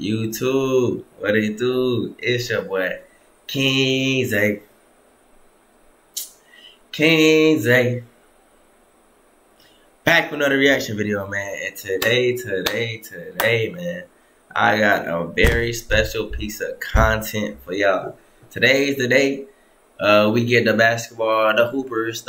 YouTube, what it do? It's your boy King Zay. Back with another reaction video, man. And today, man, I got a very special piece of content for y'all. Today's the day we get the basketball, the hoopers,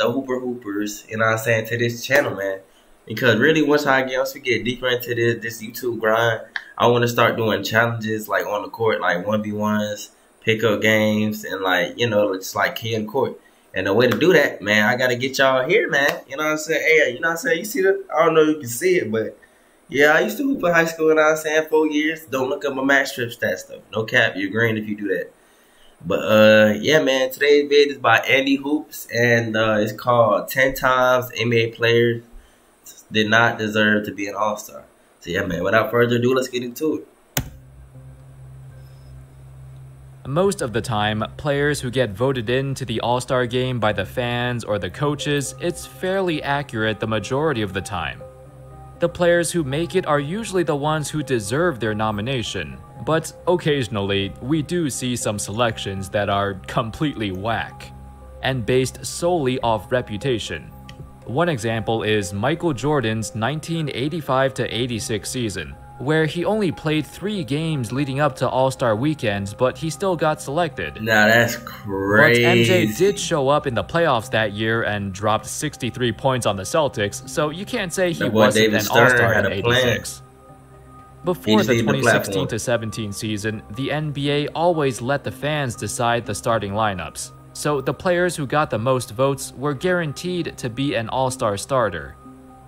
you know what I'm saying, to this channel, man. Because really, once we get deeper into this YouTube grind, I want to start doing challenges like on the court, like 1v1s, pickup games, and like, you know, just like key in court. And the way to do that, man, I got to get y'all here, man. You know what I'm saying? Hey, you know what I'm saying? You see that? I don't know if you can see it, but yeah, I used to hoop in high school, you know what I'm saying, 4 years. Don't look up my match trip stats, though. No cap, you're green if you do that. But, yeah, man, today's vid is by Andy Hoops, and it's called 10 times NBA players did not deserve to be an all-star. So, yeah, man, without further ado, let's get into it. Most of the time, players who get voted into the All-Star game by the fans or the coaches, it's fairly accurate the majority of the time. The players who make it are usually the ones who deserve their nomination, but occasionally, we do see some selections that are completely whack, and based solely off reputation. One example is Michael Jordan's 1985-86 season, where he only played 3 games leading up to All-Star Weekend, but he still got selected. Nah, that's crazy. But MJ did show up in the playoffs that year and dropped 63 points on the Celtics, so you can't say he wasn't an All-Star in '86. Before the 2016-17 season, the NBA always let the fans decide the starting lineups, so the players who got the most votes were guaranteed to be an All-Star starter.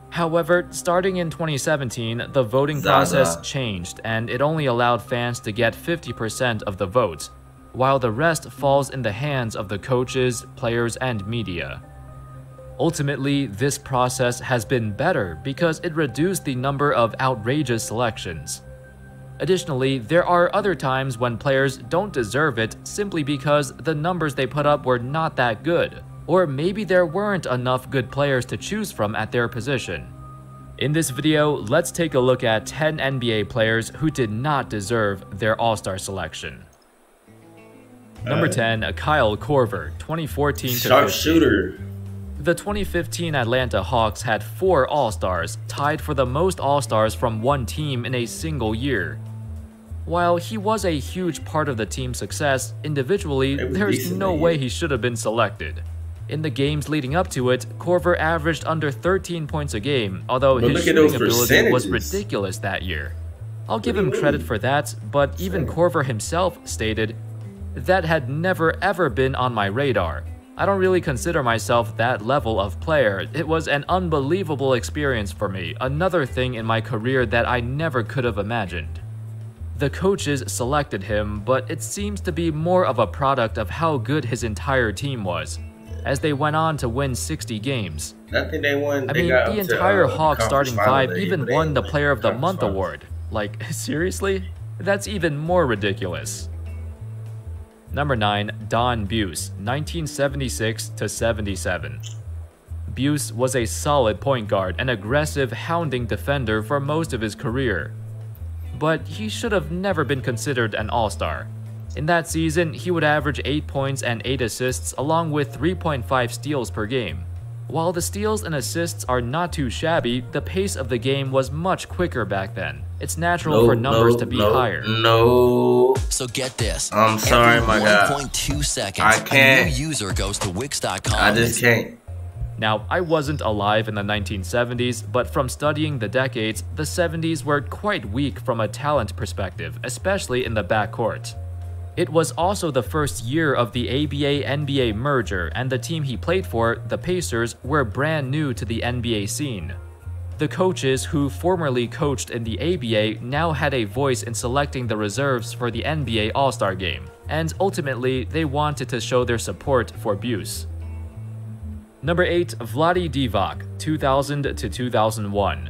However, starting in 2017, the voting process changed, and it only allowed fans to get 50% of the votes, while the rest falls in the hands of the coaches, players, and media. Ultimately, this process has been better because it reduced the number of outrageous selections. Additionally, there are other times when players don't deserve it simply because the numbers they put up were not that good, or maybe there weren't enough good players to choose from at their position. In this video, let's take a look at 10 NBA players who did not deserve their All-Star selection. Number 10, Kyle Korver, 2014-15. Sharpshooter. The 2015 Atlanta Hawks had 4 All-Stars, tied for the most All-Stars from one team in a single year. While he was a huge part of the team's success, individually, there's no way he should have been selected. In the games leading up to it, Korver averaged under 13 points a game, although his shooting ability was ridiculous that year. I'll give him credit for that, but even Korver himself stated, "That had never ever been on my radar. I don't really consider myself that level of player. It was an unbelievable experience for me, another thing in my career that I never could have imagined." The coaches selected him, but it seems to be more of a product of how good his entire team was, as they went on to win 60 games. I think they won. The entire Hawks starting 5 even won the Player of the Month award. Like, seriously? That's even more ridiculous. Number 9, Don Beuse, 1976-77. Beuse was a solid point guard and aggressive, hounding defender for most of his career. But he should have never been considered an All-Star. In that season, he would average 8 points and 8 assists along with 3.5 steals per game. While the steals and assists are not too shabby, the pace of the game was much quicker back then. It's natural for numbers to be higher. So get this. I'm sorry, my God. 1.2 seconds, I can't. A new user goes to Wix.com. I just can't. Now, I wasn't alive in the 1970s, but from studying the decades, the 70s were quite weak from a talent perspective, especially in the backcourt. It was also the first year of the ABA-NBA merger, and the team he played for, the Pacers, were brand new to the NBA scene. The coaches who formerly coached in the ABA now had a voice in selecting the reserves for the NBA All-Star Game, and ultimately, they wanted to show their support for Beuse. Number 8, Vlade Divac, 2000-2001.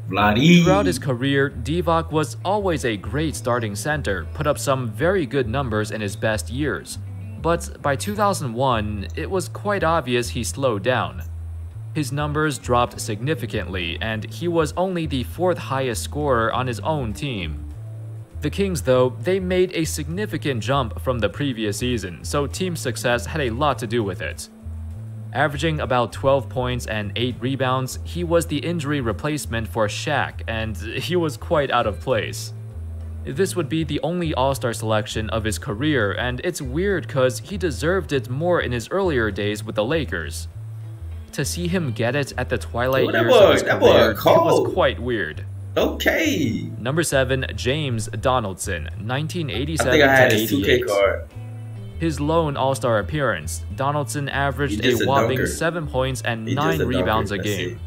Throughout his career, Divac was always a great starting center, put up some very good numbers in his best years. But by 2001, it was quite obvious he slowed down. His numbers dropped significantly, and he was only the 4th highest scorer on his own team. The Kings, though, they made a significant jump from the previous season, so team success had a lot to do with it. Averaging about 12 points and 8 rebounds, he was the injury replacement for Shaq, and he was quite out of place. This would be the only All-Star selection of his career, and it's weird cause he deserved it more in his earlier days with the Lakers. To see him get it at the twilight years of his career, it was quite weird. Okay. Number 7, James Donaldson, 1987 I think I had to his 88. 2K card. His lone All-Star appearance, Donaldson averaged a whopping 7 points and 9 rebounds a game.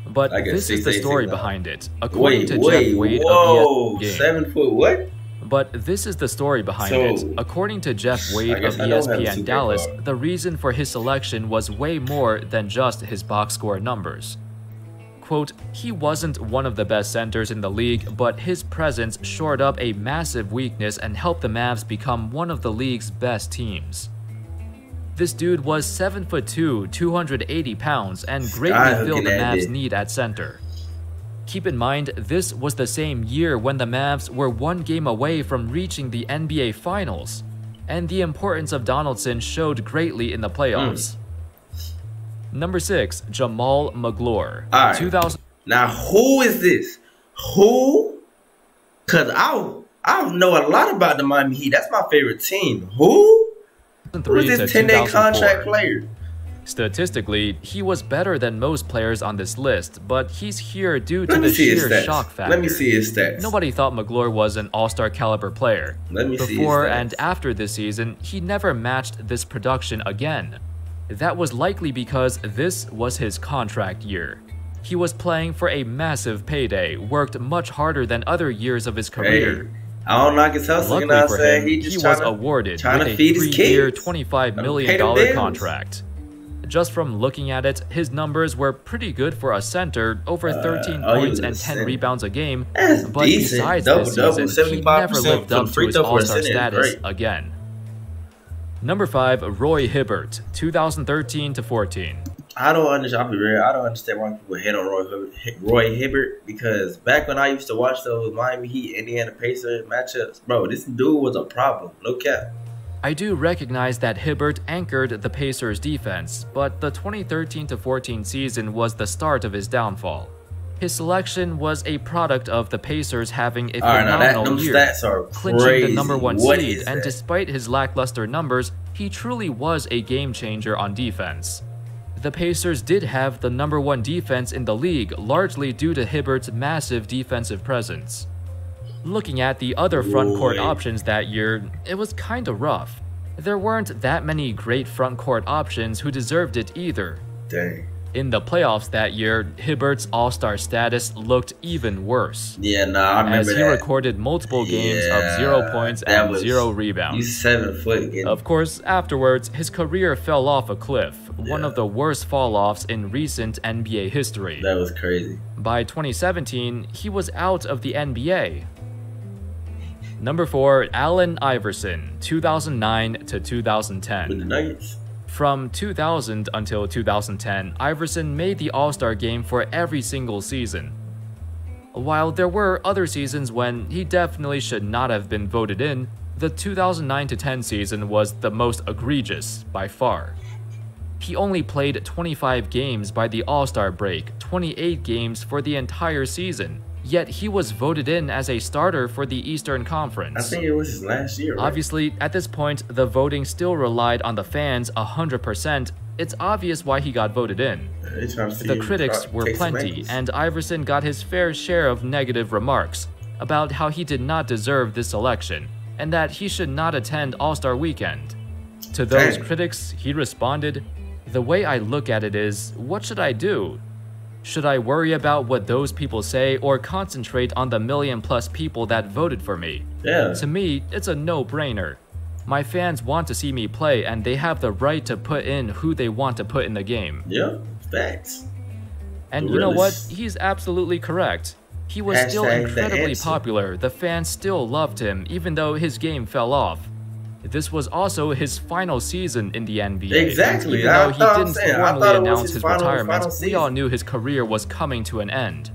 But this is the story behind it. According to Jeff Wade of ESPN, 7 foot what? But this is the story behind it. According to Jeff Wade of ESPN Dallas, the reason for his selection was way more than just his box score numbers. Quote, he wasn't one of the best centers in the league, but his presence shored up a massive weakness and helped the Mavs become one of the league's best teams. This dude was 7'2", 280 pounds, and greatly filled the Mavs' need at center. Keep in mind, this was the same year when the Mavs were 1 game away from reaching the NBA Finals, and the importance of Donaldson showed greatly in the playoffs. Number 6, Jamal Magloire. All right. Now, who is this? Who? Because I know a lot about the Miami Heat. That's my favorite team. Who? Who is this 10-day contract player? Statistically, he was better than most players on this list, but he's here due to the sheer shock factor. Let me see his stats. Nobody thought Magloire was an all-star caliber player. Let me see his stats. Before and after this season, he never matched this production again. That was likely because this was his contract year. He was playing for a massive payday, worked much harder than other years of his career. Hey, I don't knock his hustle. Luckily for him, he was awarded with a 3-year, $25 million contract. Just from looking at it, his numbers were pretty good for a center, over 13 points and 10 rebounds a game. That's but decent. besides Double, this season, he never lived up to his all-star status great. again. Number 5, Roy Hibbert, 2013 to 14. I don't understand. I'll be real. I don't understand why people hate on Roy Hibbert, because back when I used to watch those Miami Heat, Indiana Pacers matchups, bro, this dude was a problem. No cap. I do recognize that Hibbert anchored the Pacers' defense, but the 2013 to 14 season was the start of his downfall. His selection was a product of the Pacers having a phenomenal year, clinching the #1 seed, and despite his lackluster numbers, he truly was a game changer on defense. The Pacers did have the #1 defense in the league, largely due to Hibbert's massive defensive presence. Looking at the other front court options that year, it was kinda rough. There weren't that many great front court options who deserved it either. Dang. In the playoffs that year, Hibbert's all-star status looked even worse. Yeah, I remember as he recorded multiple games of 0 points and 0 rebounds. He's 7 foot again. Of course, afterwards, his career fell off a cliff, one of the worst fall-offs in recent NBA history. That was crazy. By 2017, he was out of the NBA. Number 4, Allen Iverson, 2009 to 2010. With the Nuggets. From 2000 until 2010, Iverson made the All-Star game for every single season. While there were other seasons when he definitely should not have been voted in, the 2009-10 season was the most egregious by far. He only played 25 games by the All-Star break, 28 games for the entire season, yet he was voted in as a starter for the Eastern Conference. I think it was his last year, right? Obviously, at this point, the voting still relied on the fans 100%. It's obvious why he got voted in. The critics were plenty, and Iverson got his fair share of negative remarks about how he did not deserve this selection, and that he should not attend All-Star Weekend. To those critics, he responded, "The way I look at it is, what should I do? Should I worry about what those people say or concentrate on the million-plus people that voted for me? To me, it's a no-brainer. My fans want to see me play, and they have the right to put in who they want to put in the game." Yeah, facts. And you know what? He's absolutely correct. He was still incredibly popular. The fans still loved him, even though his game fell off. This was also his final season in the NBA. Exactly. Even though he didn't formally announce his retirement, we all knew his career was coming to an end.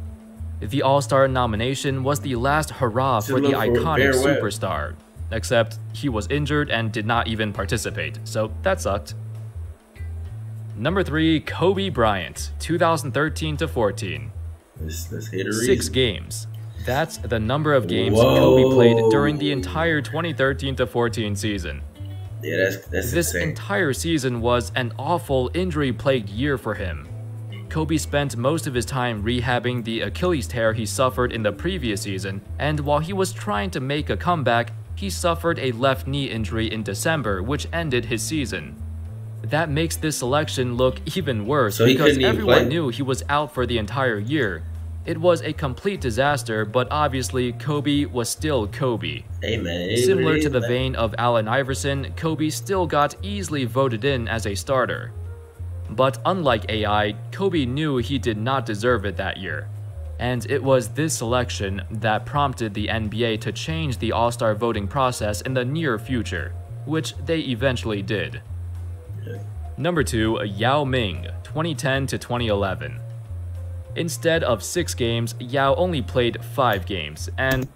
The All-Star nomination was the last hurrah for the iconic superstar, except he was injured and did not even participate, so that sucked. Number 3, Kobe Bryant, 2013-14. Let's hit a reason. 6 games. That's the number of games Kobe played during the entire 2013-14 season. Yeah, that's This insane. entire season was an awful injury-plagued year for him. Kobe spent most of his time rehabbing the Achilles tear he suffered in the previous season, and while he was trying to make a comeback, he suffered a left knee injury in December, which ended his season. That makes this selection look even worse because everyone knew he was out for the entire year. It was a complete disaster, but obviously Kobe was still Kobe. Hey man, Similar to the vein of Allen Iverson, Kobe still got easily voted in as a starter. But unlike AI, Kobe knew he did not deserve it that year. And it was this selection that prompted the NBA to change the All-Star voting process in the near future, which they eventually did. Number 2, Yao Ming, 2010-2011. Instead of 6 games, Yao only played 5 games, and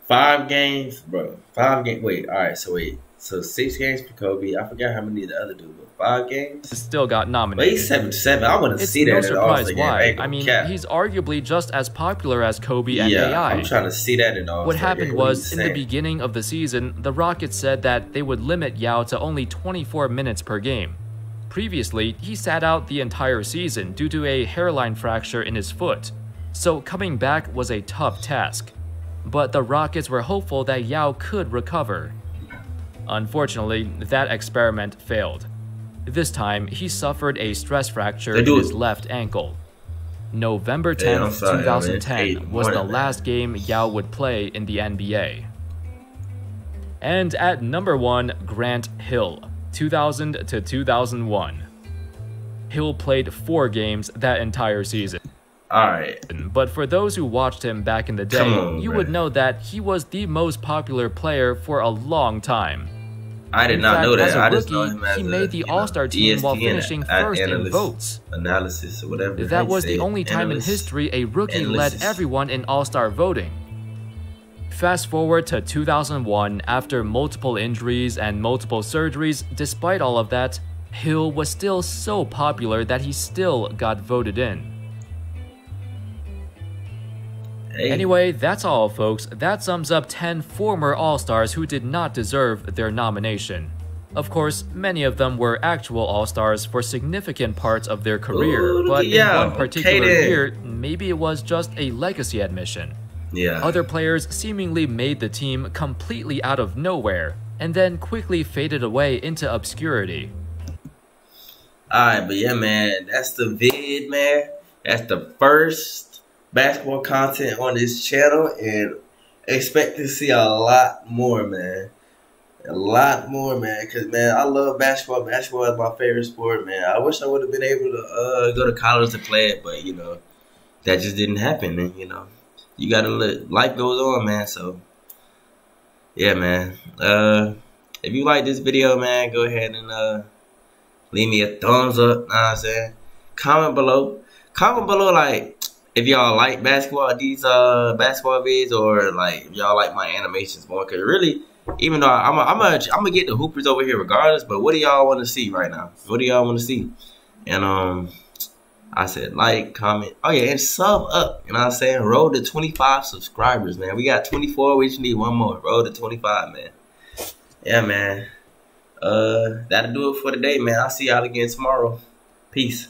5 games, bro. 5 games. Wait, all right. So 6 games for Kobe. I forgot how many the other dude, but 5 games. Still got nominated. But he's 7-7. I want to see that. It's no surprise why. I mean, he's arguably just as popular as Kobe and AI. I'm trying to see that in all. What happened was, in the beginning of the season, the Rockets said that they would limit Yao to only 24 minutes per game. Previously, he sat out the entire season due to a hairline fracture in his foot, so coming back was a tough task. But the Rockets were hopeful that Yao could recover. Unfortunately, that experiment failed. This time, he suffered a stress fracture in his left ankle. November 10, 2010 was the last game Yao would play in the NBA. And at number 1, Grant Hill, 2000-2001. Hill played 4 games that entire season. Alright. But for those who watched him back in the day, you would know that he was the most popular player for a long time. I did not know that. As a rookie, he made the All-Star team while finishing first in votes. Analysis or whatever. That was the only time in history a rookie led everyone in All-Star voting. Fast forward to 2001, after multiple injuries and multiple surgeries, despite all of that, Hill was still so popular that he still got voted in. Anyway, that's all folks. That sums up 10 former All-Stars who did not deserve their nomination. Of course, many of them were actual All-Stars for significant parts of their career, but in one particular year, maybe it was just a legacy admission. Other players seemingly made the team completely out of nowhere, and then quickly faded away into obscurity. Alright, but yeah, man, that's the vid, man. That's the first basketball content on this channel, and expect to see a lot more, man. A lot more, man, because, man, I love basketball. Basketball is my favorite sport, man. I wish I would have been able to go to college to play it, but, you know, that just didn't happen, and, you know. You gotta life goes on, man. So, yeah, man. If you like this video, man, go ahead and leave me a thumbs up. Know what I'm saying? Comment below. Comment below, like, if y'all like basketball, these basketball vids, or like if y'all like my animations more. Cause really, even though I'm gonna get the hoopers over here regardless. But what do y'all want to see right now? What do y'all want to see? And I said like, comment. Oh yeah, and sub up. You know what I'm saying? Roll to 25 subscribers, man. We got 24. We just need one more. Roll to 25, man. Yeah, man. That'll do it for today, man. I'll see y'all again tomorrow. Peace.